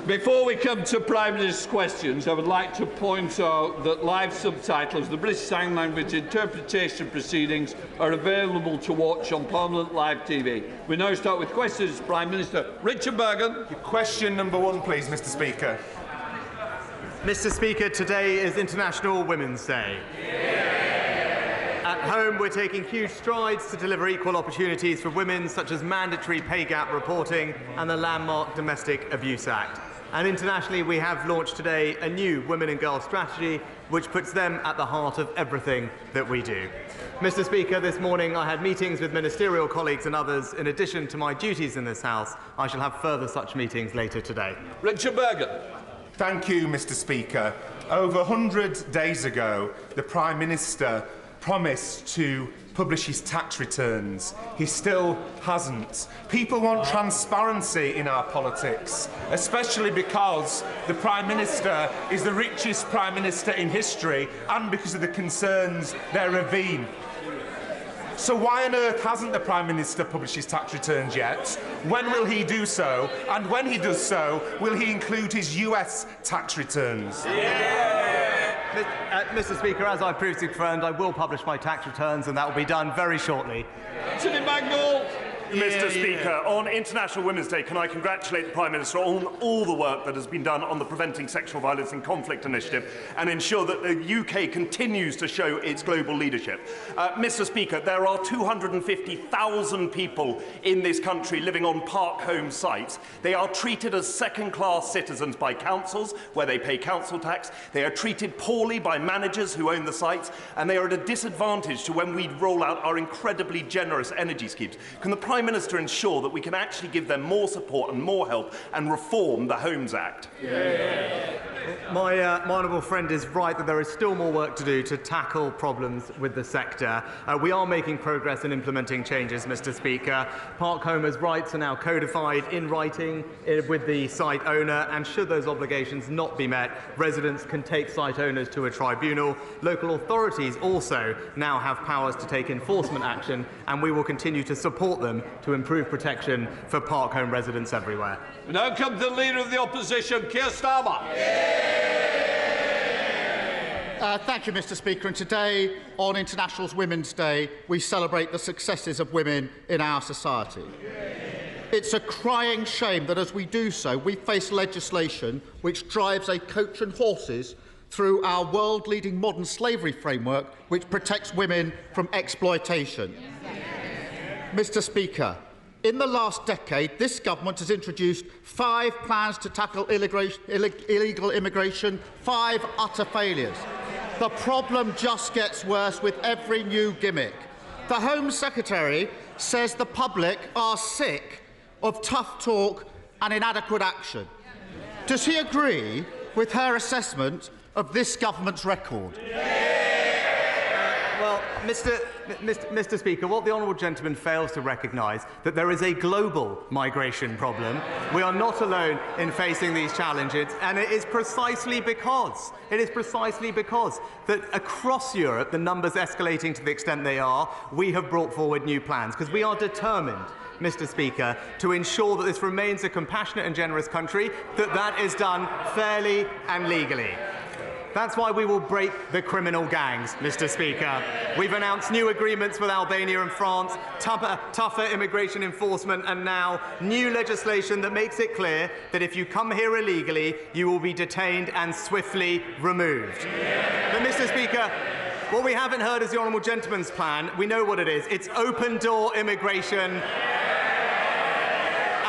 Before we come to Prime Minister's questions, I would like to point out that live subtitles, the British Sign Language interpretation proceedings, are available to watch on Parliament Live TV. We now start with questions. Prime Minister Richard Bergen. Question number one, please, Mr. Speaker. Mr. Speaker, today is International Women's Day. At home, we're taking huge strides to deliver equal opportunities for women, such as mandatory pay gap reporting and the landmark Domestic Abuse Act. And internationally, we have launched today a new Women and Girls strategy, which puts them at the heart of everything that we do. Mr. Speaker, this morning I had meetings with ministerial colleagues and others. In addition to my duties in this House, I shall have further such meetings later today. Richard Bergen. Thank you, Mr. Speaker. Over 100 days ago, the Prime Minister promised to publish his tax returns. He still hasn't. People want transparency in our politics, especially because the Prime Minister is the richest Prime Minister in history and because of the concerns there have been. So why on earth hasn't the Prime Minister published his tax returns yet? When will he do so? And when he does so, will he include his US tax returns? Mr. Speaker, as I previously confirmed, I will publish my tax returns, and that will be done very shortly. Mr. Speaker, on International Women's Day, can I congratulate the Prime Minister on all the work that has been done on the Preventing Sexual Violence in Conflict initiative and ensure that the UK continues to show its global leadership. Mr. Speaker, there are 250,000 people in this country living on park home sites. They are treated as second-class citizens by councils, where they pay council tax. They are treated poorly by managers who own the sites, and they are at a disadvantage to when we roll out our incredibly generous energy schemes. Can the Prime Minister ensure that we can actually give them more support and more help and reform the Homes Act? My honourable friend is right that there is still more work to do to tackle problems with the sector. We are making progress in implementing changes, Mr. Speaker. Park owners' rights are now codified in writing with the site owner, and should those obligations not be met, residents can take site owners to a tribunal. Local authorities also now have powers to take enforcement action, and we will continue to support them to improve protection for park home residents everywhere. We now come to the Leader of the Opposition, Keir Starmer. Thank you, Mr. Speaker. And today, on International Women's Day, we celebrate the successes of women in our society. It's a crying shame that as we do so, we face legislation which drives a coach and horses through our world-leading modern slavery framework, which protects women from exploitation. Mr. Speaker, in the last decade, this government has introduced 5 plans to tackle illegal immigration, 5 utter failures. The problem just gets worse with every new gimmick. The Home Secretary says the public are sick of tough talk and inadequate action. Does he agree with her assessment of this government's record? Well, Mr. Speaker, what the honourable gentleman fails to recognise that there is a global migration problem. We are not alone in facing these challenges, and it is precisely because that across Europe the numbers escalating to the extent they are, we have brought forward new plans, because we are determined, Mr. Speaker, to ensure that this remains a compassionate and generous country, that is done fairly and legally. That's why we will break the criminal gangs, Mr. Speaker. We've announced new agreements with Albania and France, tougher immigration enforcement, and now new legislation that makes it clear that if you come here illegally, you will be detained and swiftly removed. But, Mr. Speaker, what we haven't heard is the honourable gentleman's plan. We know what it is. It's open-door immigration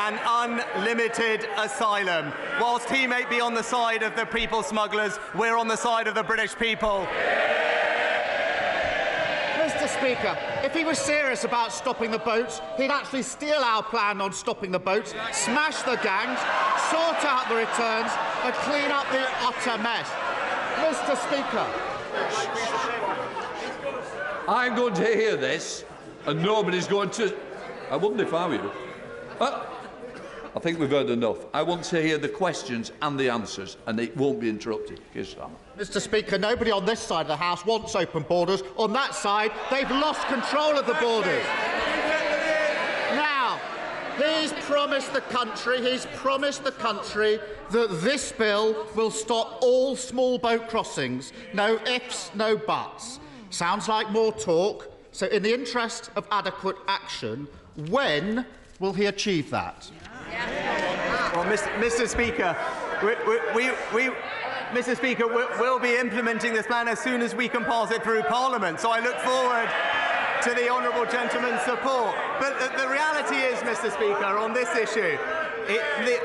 and unlimited asylum. Whilst he may be on the side of the people smugglers, we're on the side of the British people. Mr. Speaker, if he was serious about stopping the boats, he'd actually steal our plan on stopping the boats, smash the gangs, sort out the returns, and clean up the utter mess. Mr. Speaker. I'm going to hear this, and nobody's going to... I wouldn't if I were you. I think we've heard enough. I want to hear the questions and the answers, and it won't be interrupted. Mr. Speaker, nobody on this side of the House wants open borders. On that side, they've lost control of the borders. Now, He's promised the country that this bill will stop all small boat crossings. No ifs, no buts. Sounds like more talk. So in the interest of adequate action, when will he achieve that? Well, Mr. Speaker, Mr. Speaker, we'll be implementing this plan as soon as we can pass it through Parliament. So I look forward to the honourable gentleman's support. But the reality is, Mr. Speaker, on this issue,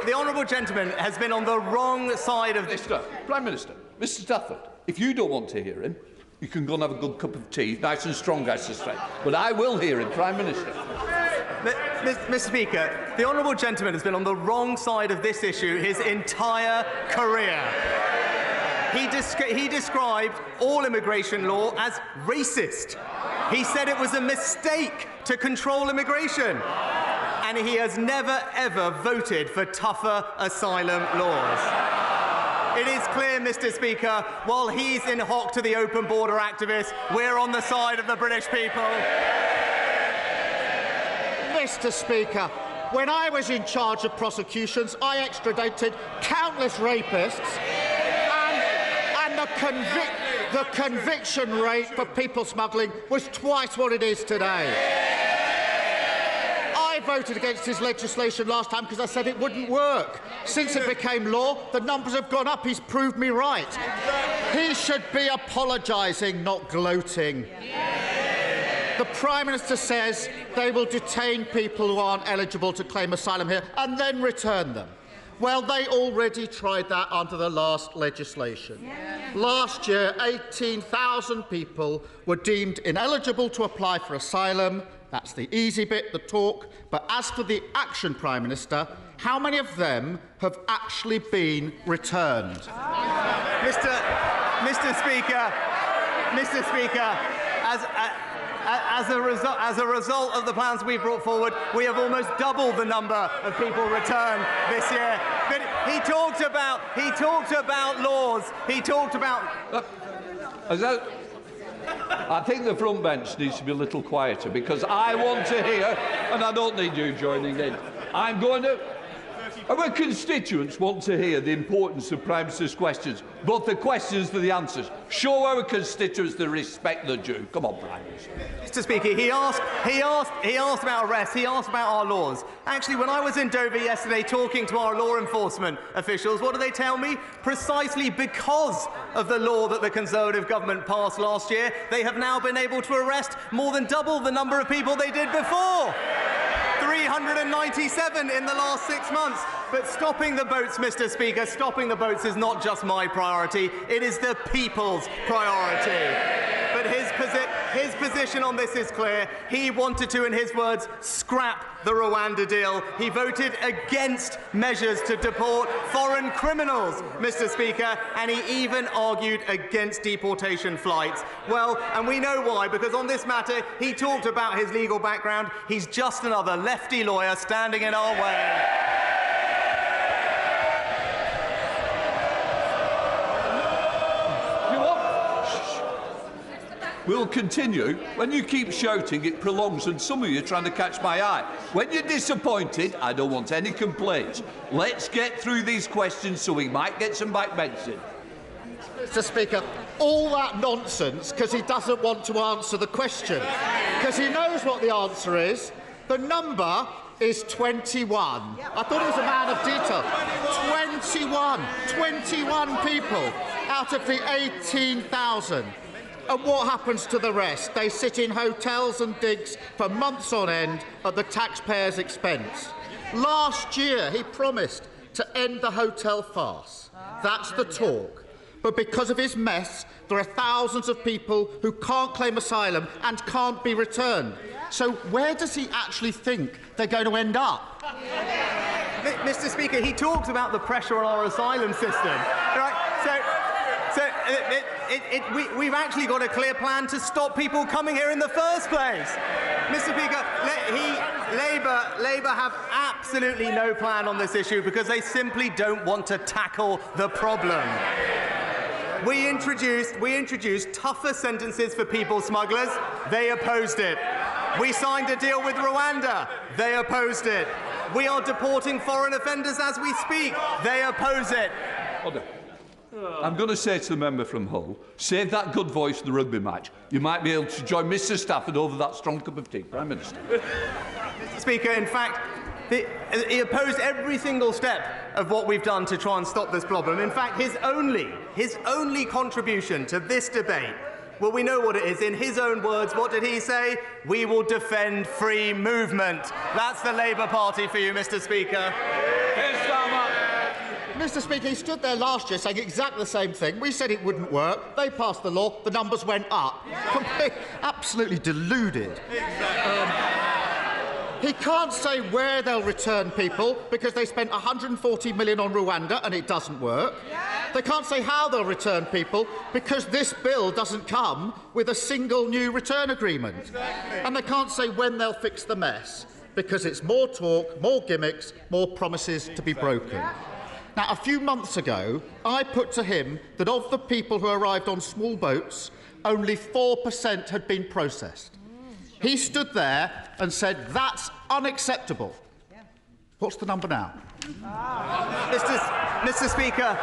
the honourable gentleman has been on the wrong side of this. Prime Minister, Mr. Stafford, if you don't want to hear him, you can go and have a good cup of tea, nice and strong, I suspect. But I will hear him, Prime Minister. Mr. Speaker, the honourable gentleman has been on the wrong side of this issue his entire career. He described all immigration law as racist. He said it was a mistake to control immigration. And he has never, ever voted for tougher asylum laws. It is clear, Mr. Speaker, while he's in hock to the open border activists, we're on the side of the British people. Mr. Speaker, when I was in charge of prosecutions, I extradited countless rapists, and the conviction rate for people smuggling was twice what it is today. I voted against his legislation last time because I said it wouldn't work. Since it became law, the numbers have gone up. He's proved me right. He should be apologising, not gloating. The Prime Minister says they will detain people who aren't eligible to claim asylum here and then return them. Well, they already tried that under the last legislation. Last year, 18,000 people were deemed ineligible to apply for asylum. That's the easy bit, the talk. But as for the action, Prime Minister, how many of them have actually been returned? Mr. Speaker, as a result of the plans we brought forward, we have almost doubled the number of people returned this year. But he talked about laws. He talked about. I think the front bench needs to be a little quieter because I want to hear, and I don't need you joining in. Our constituents want to hear the importance of Prime Minister's questions, both the questions and the answers. Show our constituents the respect they're due. Come on, Prime Minister. Mr. Speaker, he asked about arrests. He asked about our laws. Actually, when I was in Dover yesterday talking to our law enforcement officials, what did they tell me? Precisely because of the law that the Conservative government passed last year, they have now been able to arrest more than double the number of people they did before. 397 in the last 6 months. But stopping the boats, Mr. Speaker, stopping the boats is not just my priority, it is the people's priority. But his position on this is clear. He wanted to, in his words, scrap the Rwanda deal. He voted against measures to deport foreign criminals, Mr. Speaker, and he even argued against deportation flights. Well, and we know why, because on this matter, he talked about his legal background. He's just another lefty lawyer standing in our way. We'll continue. When you keep shouting, it prolongs, and some of you are trying to catch my eye. When you're disappointed, I don't want any complaints. Let's get through these questions so we might get some backbenching. Mr. Speaker, all that nonsense because he doesn't want to answer the question. Because he knows what the answer is. The number is 21. I thought he was a man of detail. 21 people out of the 18,000. And what happens to the rest? They sit in hotels and digs for months on end at the taxpayers' expense. Last year, he promised to end the hotel farce. That's the talk. But because of his mess, there are thousands of people who can't claim asylum and can't be returned. So where does he actually think they're going to end up? Mr. Speaker, he talks about the pressure on our asylum system. Right? We've actually got a clear plan to stop people coming here in the first place. Mr. Speaker, Labour have absolutely no plan on this issue because they simply don't want to tackle the problem. We introduced tougher sentences for people smugglers. They opposed it. We signed a deal with Rwanda. They opposed it. We are deporting foreign offenders as we speak. They oppose it. Hold on. I'm going to say to the member from Hull, save that good voice for the rugby match. You might be able to join Mr Stafford over that strong cup of tea. Prime Minister. Mr Speaker, in fact, he opposed every single step of what we've done to try and stop this problem. In fact, his only contribution to this debate, well, we know what it is. In his own words, what did he say? We will defend free movement. That's the Labour Party for you, Mr Speaker. Keir Starmer. Mr Speaker, he stood there last year saying exactly the same thing. We said it wouldn't work. They passed the law. The numbers went up. Absolutely deluded. He can't say where they'll return people because they spent 140 million on Rwanda and it doesn't work. They can't say how they'll return people because this bill doesn't come with a single new return agreement. And they can't say when they'll fix the mess because it's more talk, more gimmicks, more promises to be broken. Now, a few months ago, I put to him that of the people who arrived on small boats, only 4% had been processed. He stood there and said, that's unacceptable. What's the number now? Mr Speaker,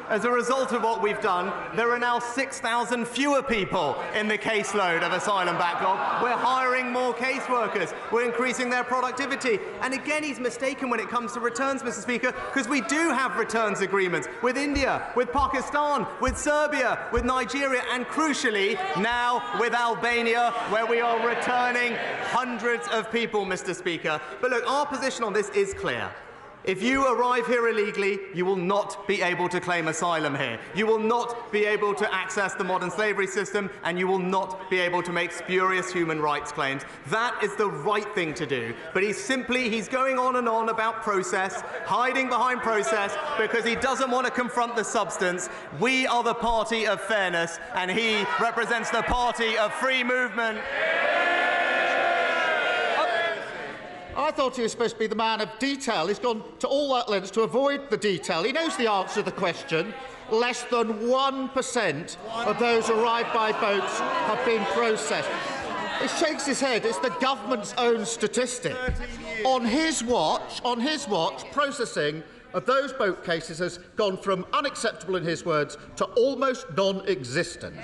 as a result of what we've done, there are now 6,000 fewer people in the caseload of asylum backlog. We're hiring more caseworkers. We're increasing their productivity. And again, he's mistaken when it comes to returns, Mr Speaker, because we do have returns agreements with India, with Pakistan, with Serbia, with Nigeria, and crucially, now with Albania, where we are returning hundreds of people, Mr Speaker. But look, our position on this is clear. If you arrive here illegally, you will not be able to claim asylum here. You will not be able to access the modern slavery system, and you will not be able to make spurious human rights claims. That is the right thing to do. But he's going on and on about process, hiding behind process, because he doesn't want to confront the substance. We are the party of fairness, and he represents the party of free movement. I thought he was supposed to be the man of detail. He's gone to all that lengths to avoid the detail. He knows the answer to the question. Less than 1% of those arrived by boats have been processed. He shakes his head. It's the government's own statistic. On his watch, processing of those boat cases has gone from unacceptable, in his words, to almost non-existent.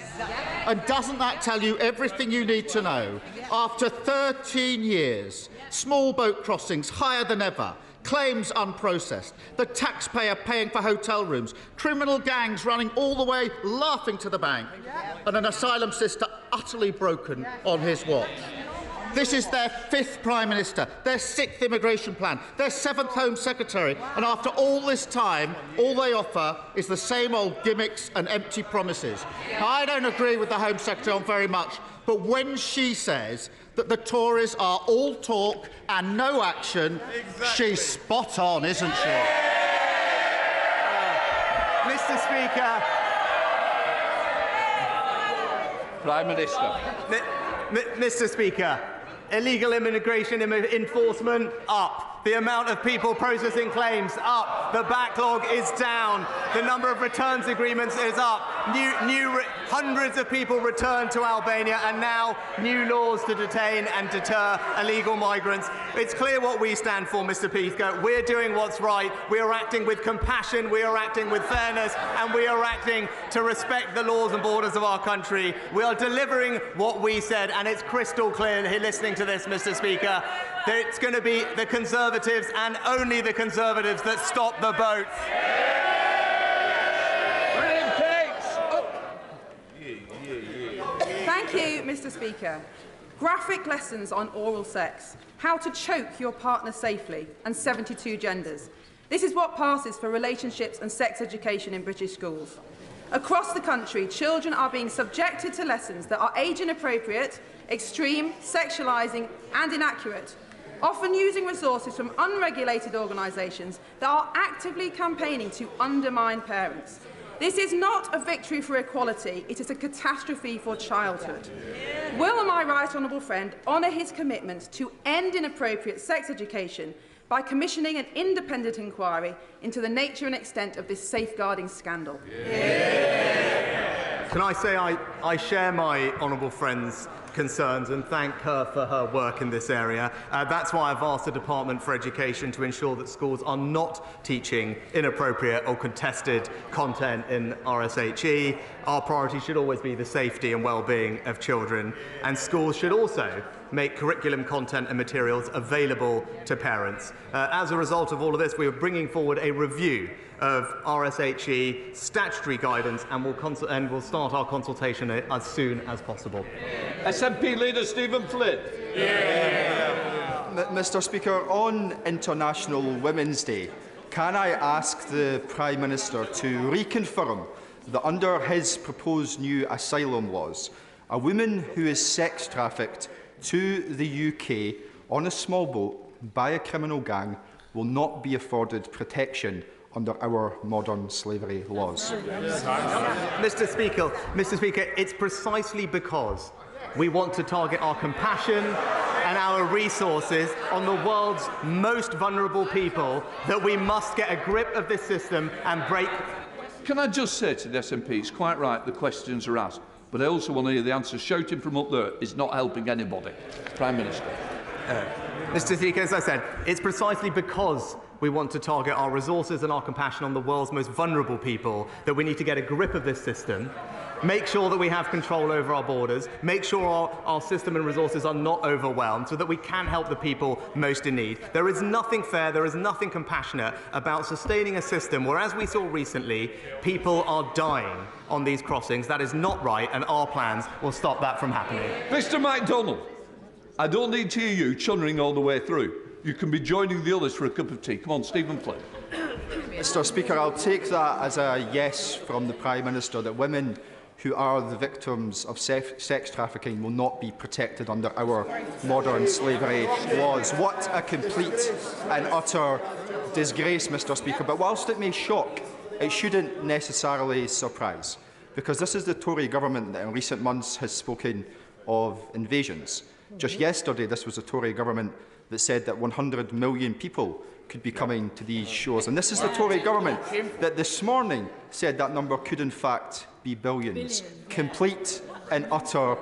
And doesn't that tell you everything you need to know? After 13 years, small boat crossings higher than ever, claims unprocessed, the taxpayer paying for hotel rooms, criminal gangs running all the way laughing to the bank, and an asylum system utterly broken on his watch. This is their 5th Prime Minister, their 6th immigration plan, their 7th Home Secretary, and after all this time, all they offer is the same old gimmicks and empty promises. Now, I don't agree with the Home Secretary on very much, but when she says that the Tories are all talk and no action, she's spot on, isn't she? Mr Speaker. Prime Minister. Mr Speaker, illegal immigration enforcement up. The amount of people processing claims up. The backlog is down. The number of returns agreements is up. Hundreds of people returned to Albania, and now new laws to detain and deter illegal migrants. It's clear what we stand for, Mr Speaker. We're doing what's right. We are acting with compassion. We are acting with fairness, and we are acting to respect the laws and borders of our country. We are delivering what we said, and it's crystal clear here listening to this, Mr Speaker, that it's going to be the Conservatives and only the Conservatives that stop the boats. Thank you, Mr Speaker. Graphic lessons on oral sex, how to choke your partner safely, and 72 genders. This is what passes for relationships and sex education in British schools. Across the country, children are being subjected to lessons that are age inappropriate, extreme, sexualising and inaccurate, often using resources from unregulated organisations that are actively campaigning to undermine parents. This is not a victory for equality, it is a catastrophe for childhood. Will my right honourable friend honour his commitment to end inappropriate sex education by commissioning an independent inquiry into the nature and extent of this safeguarding scandal? Can I say I share my honourable friend's concerns and thank her for her work in this area. That's why I've asked the Department for Education to ensure that schools are not teaching inappropriate or contested content in RSHE. Our priority should always be the safety and well-being of children, and schools should also make curriculum content and materials available to parents. As a result of all of this, we are bringing forward a review of RSHE statutory guidance, and we'll start our consultation as soon as possible. SNP Leader Stephen Flynn. Mr. Speaker, on International Women's Day, can I ask the Prime Minister to reconfirm that under his proposed new asylum laws, a woman who is sex trafficked to the UK on a small boat by a criminal gang will not be afforded protection under our modern slavery laws? Mr. Speaker, it's precisely because we want to target our compassion and our resources on the world's most vulnerable people that we must get a grip of this system and break. Can I just say to the SNP, it's quite right the questions are asked, but I also want to hear the answer. Shouting from up there is not helping anybody. Prime Minister. Mr. Speaker, as I said, it's precisely because we want to target our resources and our compassion on the world's most vulnerable people that we need to get a grip of this system, make sure that we have control over our borders, make sure our system and resources are not overwhelmed so that we can help the people most in need. There is nothing fair, there is nothing compassionate about sustaining a system where, as we saw recently, people are dying on these crossings. That is not right, and our plans will stop that from happening. Mr. MacDonald, I don't need to hear you chunnering all the way through. You can be joining the others for a cup of tea. Come on, Stephen Flynn. Mr. Speaker, I'll take that as a yes from the Prime Minister that women who are the victims of sex trafficking will not be protected under our modern slavery laws. What a complete and utter disgrace, Mr. Speaker. But whilst it may shock, it shouldn't necessarily surprise, because this is the Tory government that in recent months has spoken of invasions. Just yesterday, this was the Tory government that said that 100 million people could be coming to these shores. And this is the Tory government that this morning said that number could in fact be billions. Complete and utter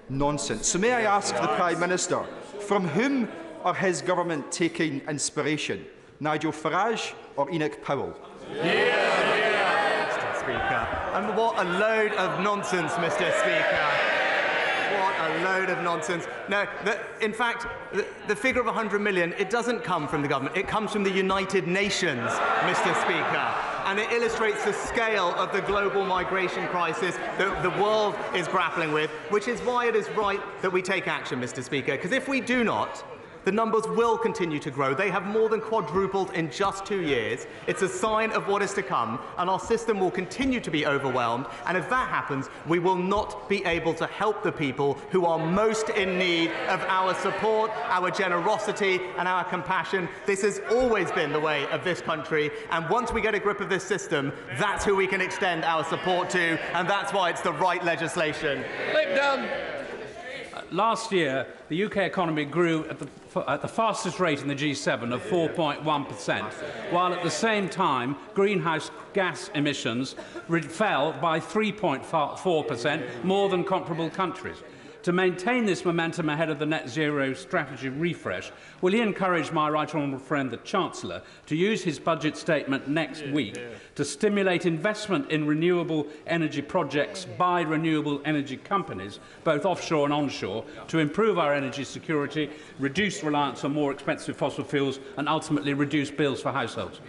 nonsense. So may I ask the Prime Minister, from whom are his government taking inspiration? Nigel Farage or Enoch Powell? Mr. Speaker. And what a load of nonsense, Mr. Speaker. What a load of nonsense. No, in fact, the figure of 100 million, it doesn't come from the government. It comes from the United Nations, Mr. Speaker. And it illustrates the scale of the global migration crisis that the world is grappling with, which is why it is right that we take action, Mr. Speaker. Because if we do not, the numbers will continue to grow. They have more than quadrupled in just 2 years. It's a sign of what is to come, and our system will continue to be overwhelmed. And if that happens, we will not be able to help the people who are most in need of our support, our generosity, and our compassion. This has always been the way of this country, and once we get a grip of this system, that's who we can extend our support to, and that's why it's the right legislation. Lip down. Last year, the UK economy grew at the fastest rate in the G7 of 4.1%, while at the same time, greenhouse gas emissions fell by 3.4%, more than comparable countries. To maintain this momentum ahead of the net zero strategy refresh, will he encourage my right honourable friend, the Chancellor, to use his budget statement next week to stimulate investment in renewable energy projects by renewable energy companies, both offshore and onshore, to improve our energy security, reduce reliance on more expensive fossil fuels and ultimately reduce bills for households?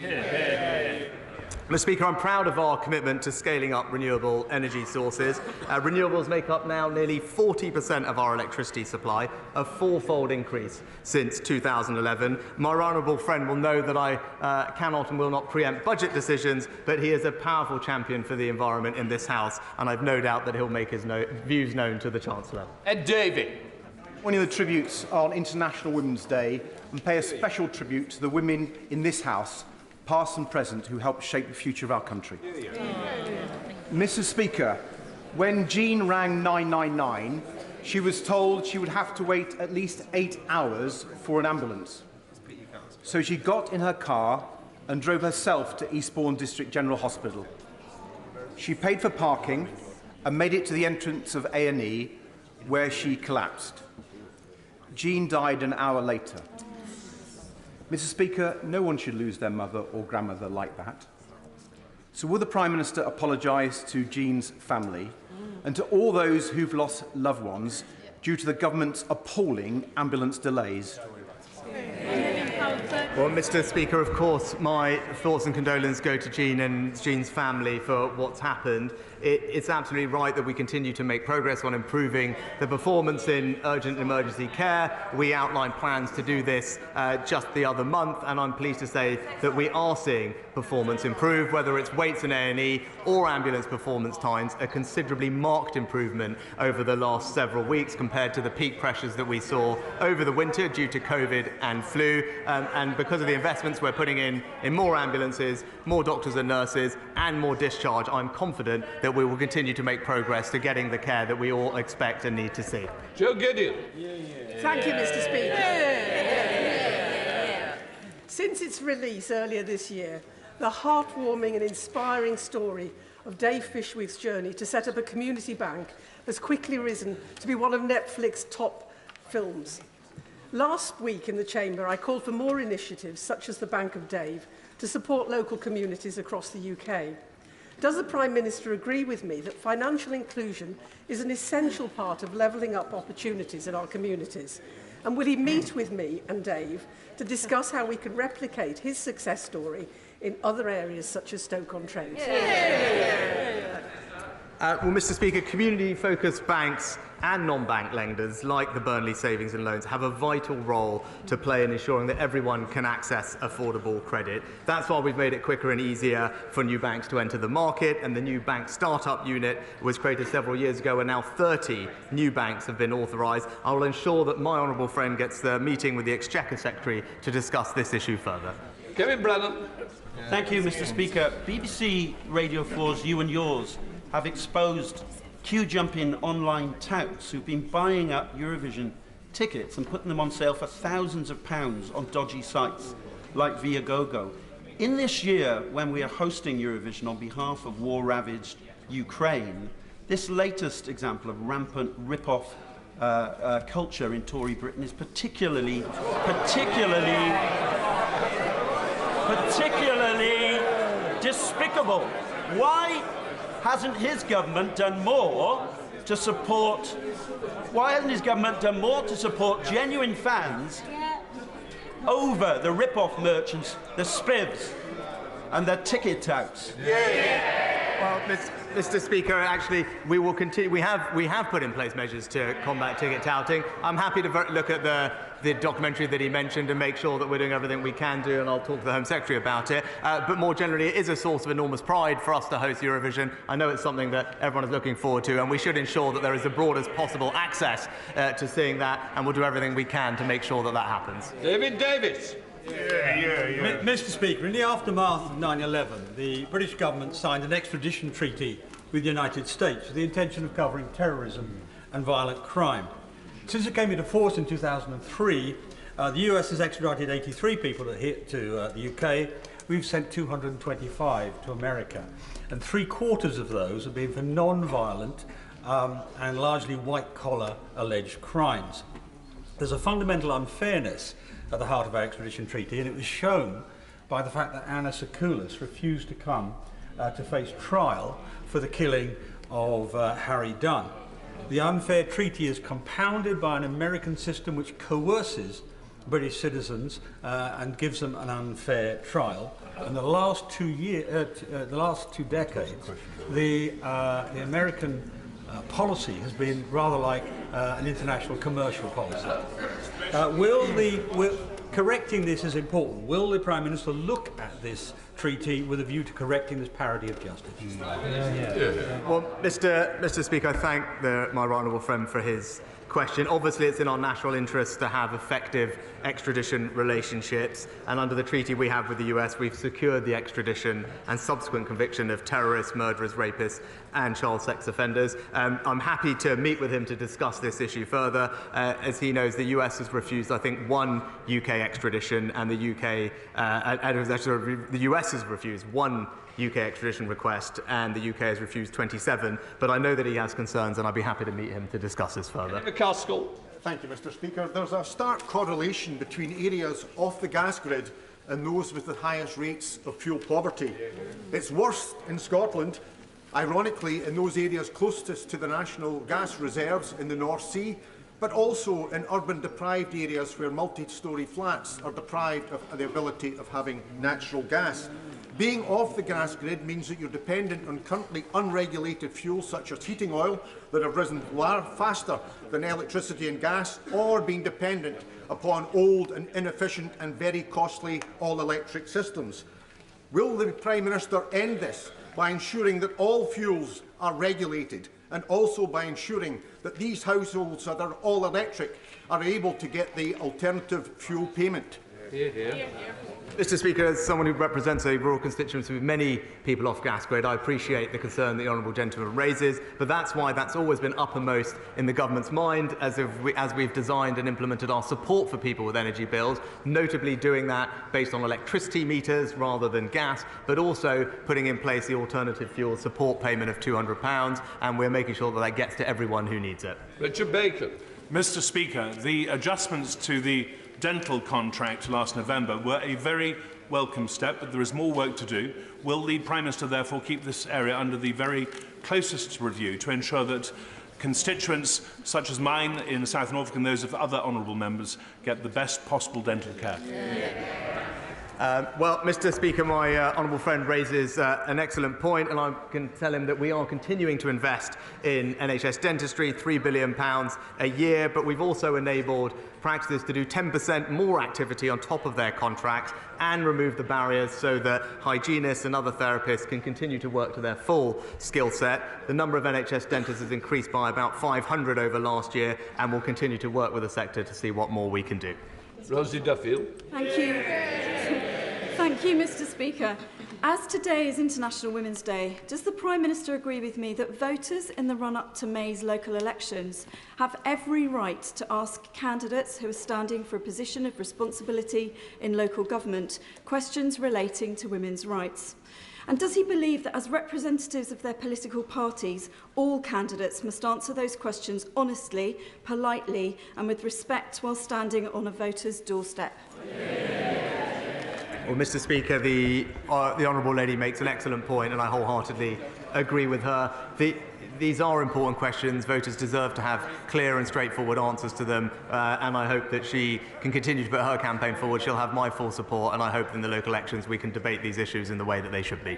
Mr. Speaker, I'm proud of our commitment to scaling up renewable energy sources. Renewables make up now nearly 40% of our electricity supply, a fourfold increase since 2011. My honourable friend will know that I cannot and will not preempt budget decisions, but he is a powerful champion for the environment in this House, and I've no doubt that he'll make his views known to the Chancellor. Ed Davey. Joining the tributes on International Women's Day and pay a special tribute to the women in this House, past and present, who helped shape the future of our country. Mr. Speaker, when Jean rang 999, she was told she would have to wait at least 8 hours for an ambulance. So she got in her car and drove herself to Eastbourne District General Hospital. She paid for parking and made it to the entrance of A&E where she collapsed. Jean died an hour later. Mr. Speaker, no one should lose their mother or grandmother like that. So will the Prime Minister apologise to Jean's family and to all those who've lost loved ones due to the government's appalling ambulance delays? Well, Mr. Speaker, of course, my thoughts and condolences go to Jean and Jean's family for what's happened. It's absolutely right that we continue to make progress on improving the performance in urgent and emergency care. We outlined plans to do this just the other month, and I'm pleased to say that we are seeing performance improve, whether it's waits in A&E or ambulance performance times, a considerably marked improvement over the last several weeks compared to the peak pressures that we saw over the winter due to COVID and flu. And because of the investments we're putting in more ambulances, more doctors and nurses, and more discharge, I'm confident that we will continue to make progress to getting the care that we all expect and need to see. Joe Gideon. Thank you, Mr. Speaker. Since its release earlier this year, the heartwarming and inspiring story of Dave Fishwith's journey to set up a community bank has quickly risen to be one of Netflix's top films. Last week in the Chamber, I called for more initiatives, such as the Bank of Dave, to support local communities across the UK. Does the Prime Minister agree with me that financial inclusion is an essential part of levelling up opportunities in our communities? And will he meet with me and Dave to discuss how we can replicate his success story in other areas such as Stoke-on-Trent? Well, Mr. Speaker, community-focused banks and non-bank lenders, like the Burnley Savings and Loans, have a vital role to play in ensuring that everyone can access affordable credit. That's why we've made it quicker and easier for new banks to enter the market, and the new bank startup unit was created several years ago, and now 30 new banks have been authorised. I will ensure that my honourable friend gets the meeting with the Exchequer Secretary to discuss this issue further. Kevin Brennan. Thank you, Mr. Speaker. BBC Radio 4's You and Yours have exposed queue-jumping online touts who've been buying up Eurovision tickets and putting them on sale for thousands of pounds on dodgy sites like Viagogo. In this year, when we are hosting Eurovision on behalf of war-ravaged Ukraine, this latest example of rampant rip-off culture in Tory Britain is particularly despicable. Why hasn't his government done more to support? Why hasn't his government done more to support genuine fans over the rip-off merchants, the spivs, and the ticket touts? Well, Mr. Speaker, actually, we will continue. We have put in place measures to combat ticket touting. I'm happy to look at the documentary that he mentioned and make sure that we're doing everything we can do, and I'll talk to the Home Secretary about it. But more generally, it is a source of enormous pride for us to host Eurovision. I know it's something that everyone is looking forward to, and we should ensure that there is the broadest possible access to seeing that, and we'll do everything we can to make sure that that happens. David Davis. Mr. Speaker, in the aftermath of 9/11, the British government signed an extradition treaty with the United States with the intention of covering terrorism and violent crime. Since it came into force in 2003, the US has extradited 83 people to the UK. We've sent 225 to America, and 3/4 of those have been for non-violent and largely white-collar alleged crimes. There's a fundamental unfairness at the heart of our extradition treaty, and it was shown by the fact that Anna Sakoulas refused to come to face trial for the killing of Harry Dunn. The unfair treaty is compounded by an American system which coerces British citizens and gives them an unfair trial. In the last 2 decades, the American policy has been rather like an international commercial policy. Correcting this is important. Will the Prime Minister look at this treaty with a view to correcting this parity of justice? Well, Mr. Speaker, I thank my right honourable friend for his question. Obviously, it's in our national interest to have effective extradition relationships, and under the treaty we have with the US, we've secured the extradition and subsequent conviction of terrorists, murderers, rapists, and child sex offenders. I'm happy to meet with him to discuss this issue further. As he knows, the US has refused, I think, 1 UK extradition, and the US has refused 1 UK extradition request, and the UK has refused 27. But I know that he has concerns, and I'd be happy to meet him to discuss this further. Thank you, Mr. Speaker. There's a stark correlation between areas off the gas grid and those with the highest rates of fuel poverty. It's worse in Scotland, ironically, in those areas closest to the national gas reserves in the North Sea, but also in urban deprived areas where multi-storey flats are deprived of the ability of having natural gas. Being off the gas grid means that you're dependent on currently unregulated fuels such as heating oil that have risen faster than electricity and gas, or being dependent upon old and inefficient and very costly all-electric systems. Will the Prime Minister end this by ensuring that all fuels are regulated, and also by ensuring that these households that are all-electric are able to get the alternative fuel payment? Mr. Speaker, as someone who represents a rural constituency with many people off gas grid, I appreciate the concern the honourable gentleman raises, but that's why that's always been uppermost in the government's mind as we've designed and implemented our support for people with energy bills, notably doing that based on electricity meters rather than gas, but also putting in place the alternative fuel support payment of £200, and we're making sure that that gets to everyone who needs it. Richard Bacon. Mr. Speaker, the adjustments to the dental contract last November were a very welcome step, but there is more work to do. Will the Prime Minister therefore keep this area under the very closest review to ensure that constituents such as mine in South Norfolk and those of other honourable members get the best possible dental care? Well, Mr. Speaker, my honourable friend raises an excellent point, and I can tell him that we are continuing to invest in NHS dentistry, £3 billion a year, but we've also enabled practices to do 10% more activity on top of their contracts and remove the barriers so that hygienists and other therapists can continue to work to their full skill set. The number of NHS dentists has increased by about 500 over last year, and we'll continue to work with the sector to see what more we can do. Rosie Duffield. Thank you. Thank you, Mr. Speaker. As today is International Women's Day, does the Prime Minister agree with me that voters in the run-up to May's local elections have every right to ask candidates who are standing for a position of responsibility in local government questions relating to women's rights? And does he believe that as representatives of their political parties, all candidates must answer those questions honestly, politely and with respect while standing on a voter's doorstep? Well, Mr. Speaker, the honourable lady makes an excellent point, and I wholeheartedly agree with her. These are important questions. Voters deserve to have clear and straightforward answers to them, and I hope that she can continue to put her campaign forward. She'll have my full support, and I hope in the local elections we can debate these issues in the way that they should be.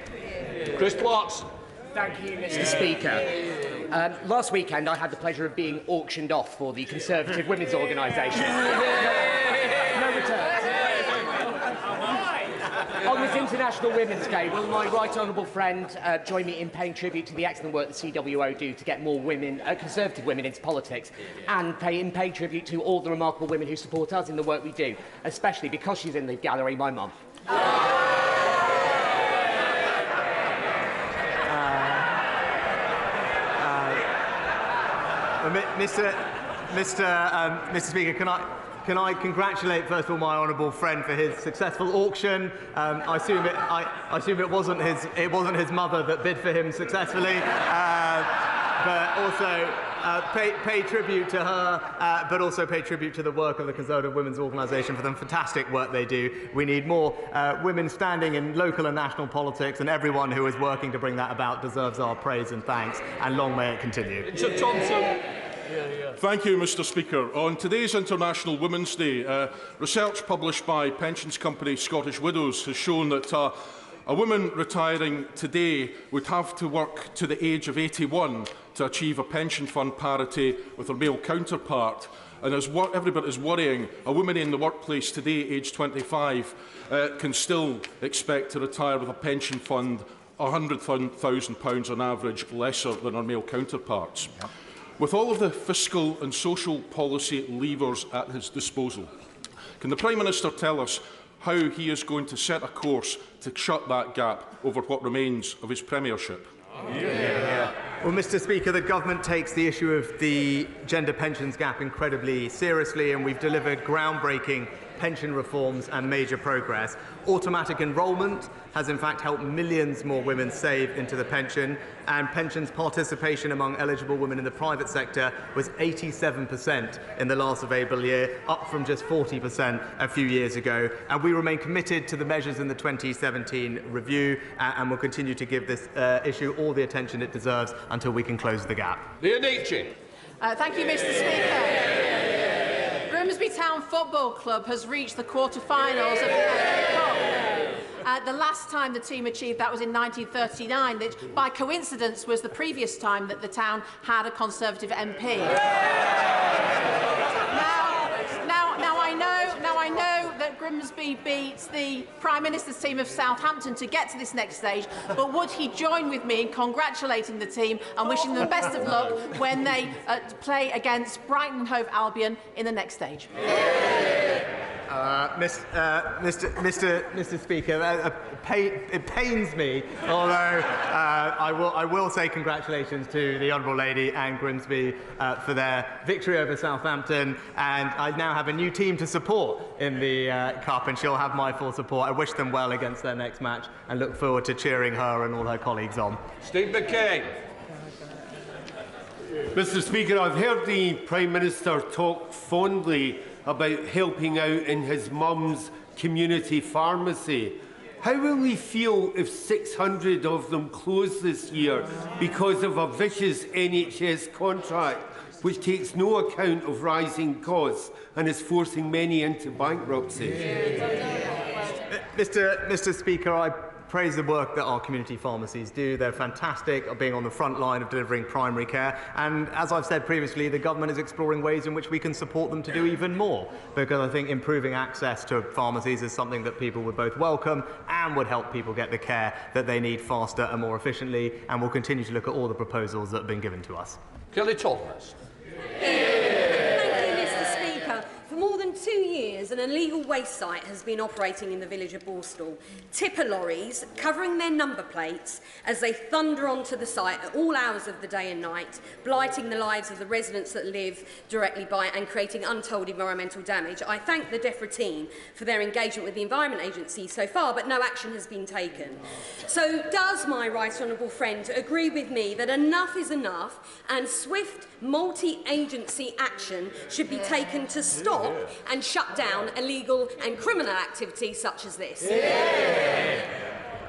Chris Watson. Thank you, Mr. Speaker. Last weekend, I had the pleasure of being auctioned off for the Conservative Women's Organisation. No returns. On this International Women's Day, will my right honourable friend join me in paying tribute to the excellent work the CWO do to get more women, Conservative women into politics, and pay tribute to all the remarkable women who support us in the work we do, especially because she's in the gallery, my mum. Mr. Speaker, can I congratulate, first of all, my honourable friend for his successful auction? I assume it wasn't his mother that bid for him successfully, but also pay tribute to her, but also pay tribute to the work of the Conservative Women's Organisation for the fantastic work they do. We need more women standing in local and national politics, and everyone who is working to bring that about deserves our praise and thanks, and long may it continue. Richard Thompson. Thank you, Mr. Speaker. On today's International Women's Day, research published by pensions company Scottish Widows has shown that a woman retiring today would have to work to the age of 81 to achieve a pension fund parity with her male counterpart. And as every bit is worrying, a woman in the workplace today, aged 25, can still expect to retire with a pension fund £100,000 on average lesser than her male counterparts. With all of the fiscal and social policy levers at his disposal, can the Prime Minister tell us how he is going to set a course to shut that gap over what remains of his premiership? Well, Mr. Speaker, the government takes the issue of the gender pensions gap incredibly seriously, and we've delivered groundbreaking pension reforms and major progress. Automatic enrolment has in fact helped millions more women save into the pension, and pensions participation among eligible women in the private sector was 87% in the last available year, up from just 40% a few years ago. And we remain committed to the measures in the 2017 review, and will continue to give this issue all the attention it deserves until we can close the gap. Thank you, Mr. Speaker. Grimsby Town Football Club has reached the quarter-finals of the FA Cup. The last time the team achieved that was in 1939, which by coincidence was the previous time that the town had a Conservative MP. Now I know that Grimsby beats the Prime Minister's team of Southampton to get to this next stage, but would he join with me in congratulating the team and wishing them best of luck when they play against Brighton and Hove Albion in the next stage? Mr. Speaker, it pains me, although I will say congratulations to the Honourable Lady and Grimsby for their victory over Southampton, and I now have a new team to support in the Cup, and she'll have my full support. I wish them well against their next match and look forward to cheering her and all her colleagues on. Steve McKay. Mr. Speaker, I've heard the Prime Minister talk fondly about helping out in his mum's community pharmacy. How will he feel if 600 of them close this year because of a vicious NHS contract which takes no account of rising costs and is forcing many into bankruptcy? Mr. Speaker, I praise the work that our community pharmacies do. They're fantastic at being on the front line of delivering primary care, and as I've said previously, the government is exploring ways in which we can support them to do even more, because I think improving access to pharmacies is something that people would both welcome and would help people get the care that they need faster and more efficiently, and we'll continue to look at all the proposals that have been given to us. Kelly Thomas. For more than 2 years, an illegal waste site has been operating in the village of Borstal. Tipper lorries covering their number plates as they thunder onto the site at all hours of the day and night, blighting the lives of the residents that live directly by and creating untold environmental damage. I thank the DEFRA team for their engagement with the Environment Agency so far, but no action has been taken. So does my right honourable friend agree with me that enough is enough and swift multi-agency action should be taken to stop and shut down illegal and criminal activity such as this?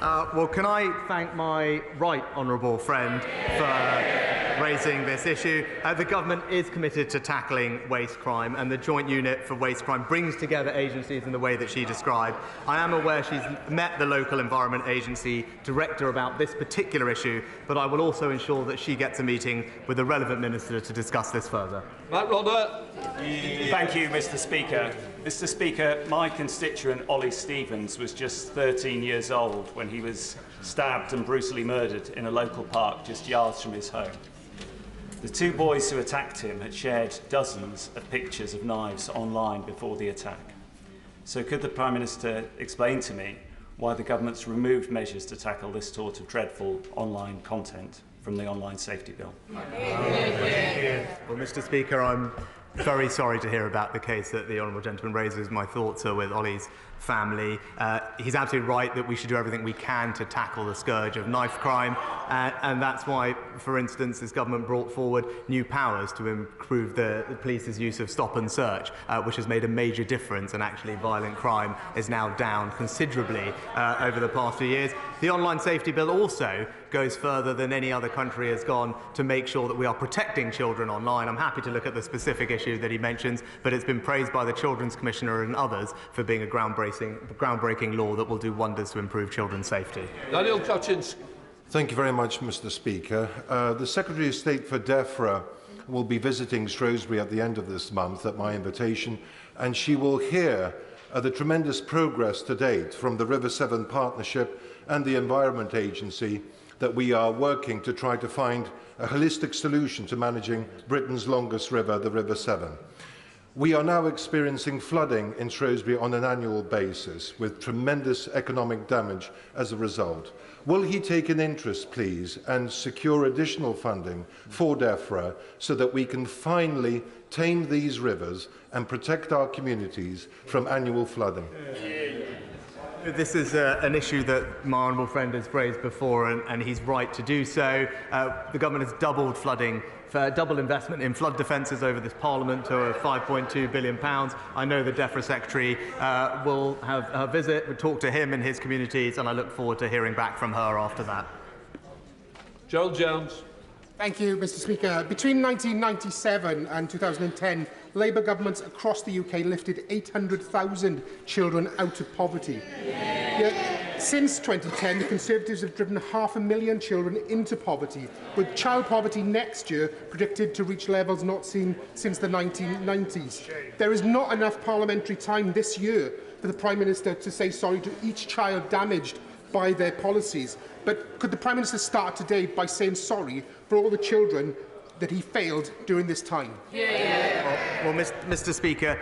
Well, can I thank my right honourable friend for raising this issue? The government is committed to tackling waste crime, and the Joint Unit for Waste Crime brings together agencies in the way that she described. I am aware she's met the local Environment Agency director about this particular issue, but I will also ensure that she gets a meeting with the relevant minister to discuss this further. Matt Rodder. Thank you, Mr. Speaker. Mr. Speaker, my constituent Ollie Stevens was just 13 years old when he was stabbed and brutally murdered in a local park just yards from his home. The two boys who attacked him had shared dozens of pictures of knives online before the attack. So could the Prime Minister explain to me why the government's removed measures to tackle this sort of dreadful online content from the Online Safety Bill? Well, Mr. Speaker, I'm very sorry to hear about the case that the honourable gentleman raises. My thoughts are with Ollie's family. He's absolutely right that we should do everything we can to tackle the scourge of knife crime, and that's why, for instance, this government brought forward new powers to improve the police's use of stop and search, which has made a major difference, and actually violent crime is now down considerably over the past few years. The Online Safety Bill also goes further than any other country has gone to make sure that we are protecting children online. I'm happy to look at the specific issue that he mentions, but it's been praised by the Children's Commissioner and others for being a groundbreaking law that will do wonders to improve children's safety. Daniel Cutchins. Thank you very much, Mr. Speaker. The Secretary of State for DEFRA will be visiting Shrewsbury at the end of this month at my invitation, and she will hear the tremendous progress to date from the River Severn Partnership and the Environment Agency that we are working to try to find a holistic solution to managing Britain's longest river, the River Severn. We are now experiencing flooding in Shrewsbury on an annual basis, with tremendous economic damage as a result. Will he take an interest, please, and secure additional funding for DEFRA so that we can finally tame these rivers and protect our communities from annual flooding? This is an issue that my honourable friend has raised before, and he's right to do so. The government has doubled flooding, double investment in flood defences over this Parliament to £5.2 billion. I know the DEFRA Secretary will have her visit, we'll talk to him and his communities, and I look forward to hearing back from her after that. Joel Jones. Thank you, Mr. Speaker. Between 1997 and 2010, Labour governments across the UK lifted 800,000 children out of poverty. Yet, since 2010, the Conservatives have driven 500,000 children into poverty, with child poverty next year predicted to reach levels not seen since the 1990s. There is not enough parliamentary time this year for the Prime Minister to say sorry to each child damaged by their policies. But could the Prime Minister start today by saying sorry for all the children that he failed during this time? Well, Mr. Speaker,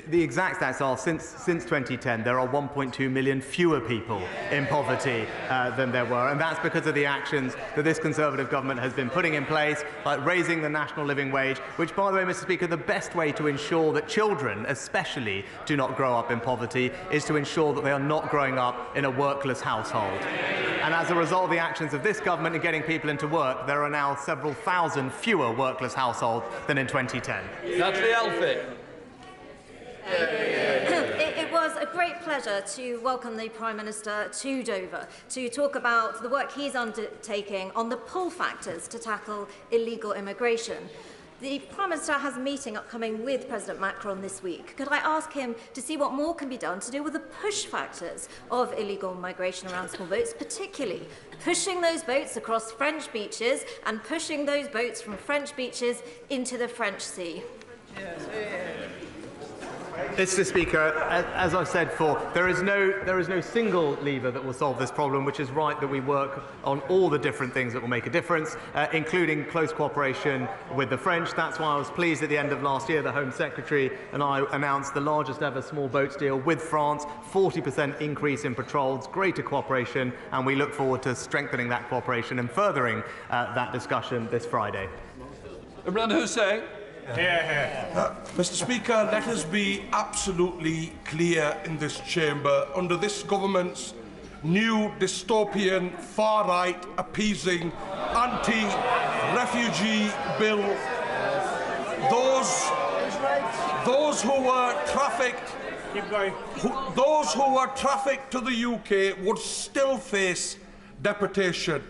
the exact stats are since 2010 there are 1.2 million fewer people in poverty than there were, and that's because of the actions that this Conservative government has been putting in place, like raising the national living wage, which, by the way, Mr. Speaker, the best way to ensure that children especially do not grow up in poverty is to ensure that they are not growing up in a workless household. And as a result of the actions of this government in getting people into work, there are now several thousand fewer workless households than in 2010. Natalie Alfie. It was a great pleasure to welcome the Prime Minister to Dover to talk about the work he's undertaking on the pull factors to tackle illegal immigration. The Prime Minister has a meeting upcoming with President Macron this week. Could I ask him to see what more can be done to deal with the push factors of illegal migration around small boats, particularly pushing those boats across French beaches and pushing those boats from French beaches into the French Sea? Mr. Speaker, as I've said before, there is no single lever that will solve this problem, which is right that we work on all the different things that will make a difference, including close cooperation with the French. That's why I was pleased at the end of last year the Home Secretary and I announced the largest ever small boats deal with France, 40% increase in patrols, greater cooperation, and we look forward to strengthening that cooperation and furthering that discussion this Friday. Imran Hussain. Mr. Speaker, let us be absolutely clear in this chamber. Under this government's new dystopian, far-right, appeasing, anti-refugee bill, those who were trafficked to the UK would still face deportation.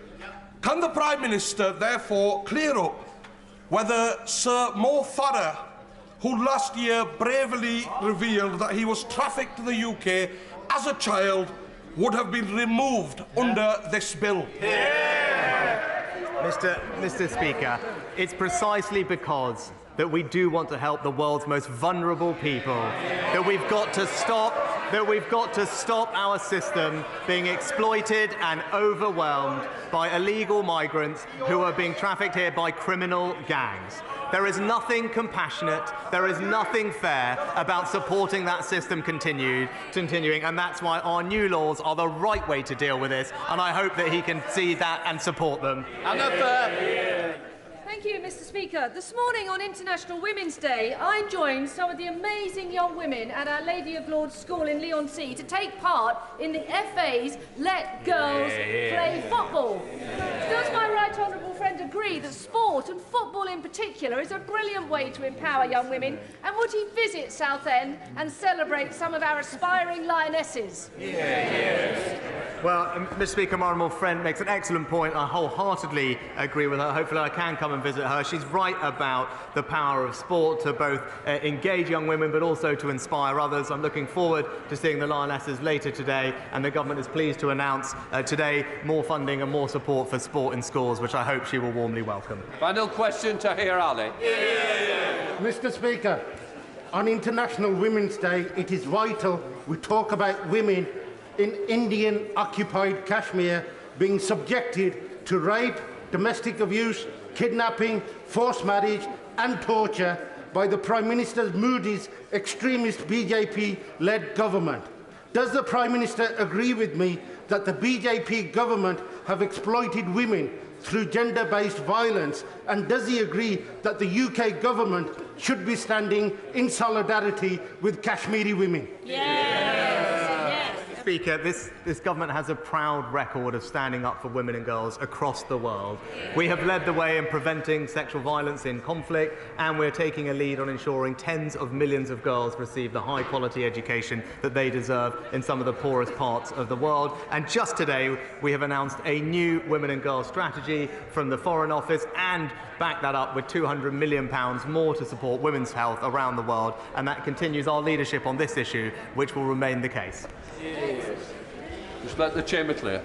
Can the Prime Minister therefore clear up whether Sir Mo Farah, who last year bravely revealed that he was trafficked to the UK as a child, would have been removed under this bill? Mr. Speaker, it's precisely because that we do want to help the world's most vulnerable people that we've got to stop our system being exploited and overwhelmed by illegal migrants who are being trafficked here by criminal gangs. There is nothing compassionate, there is nothing fair about supporting that system continuing, and that's why our new laws are the right way to deal with this, and I hope that he can see that and support them. Thank you, Mr. Speaker. This morning on International Women's Day, I joined some of the amazing young women at Our Lady of Lourdes School in Leigh-on-Sea to take part in the FA's Let Girls Play Football. Does my right honourable friend agree that sport, and football in particular, is a brilliant way to empower young women? And would he visit Southend and celebrate some of our aspiring lionesses? Well, Mr. Speaker, my honourable friend makes an excellent point. I wholeheartedly agree with her. Hopefully I can come and visit her. She's right about the power of sport to both engage young women but also to inspire others. I'm looking forward to seeing the Lionesses later today, and the government is pleased to announce today more funding and more support for sport in schools, which I hope she will warmly welcome. Final question, Tahir Ali. Mr. Speaker, on International Women's Day, it is vital we talk about women in Indian-occupied Kashmir being subjected to rape, domestic abuse, kidnapping, forced marriage and torture by the Prime Minister Modi's extremist BJP-led government. Does the Prime Minister agree with me that the BJP government have exploited women through gender-based violence, and does he agree that the UK government should be standing in solidarity with Kashmiri women? Speaker, this government has a proud record of standing up for women and girls across the world. We have led the way in preventing sexual violence in conflict, and we're taking a lead on ensuring tens of millions of girls receive the high-quality education that they deserve in some of the poorest parts of the world. And just today, we have announced a new women and girls strategy from the Foreign Office and back that up with £200 million more to support women's health around the world, and that continues our leadership on this issue, which will remain the case. Just let the chamber clear.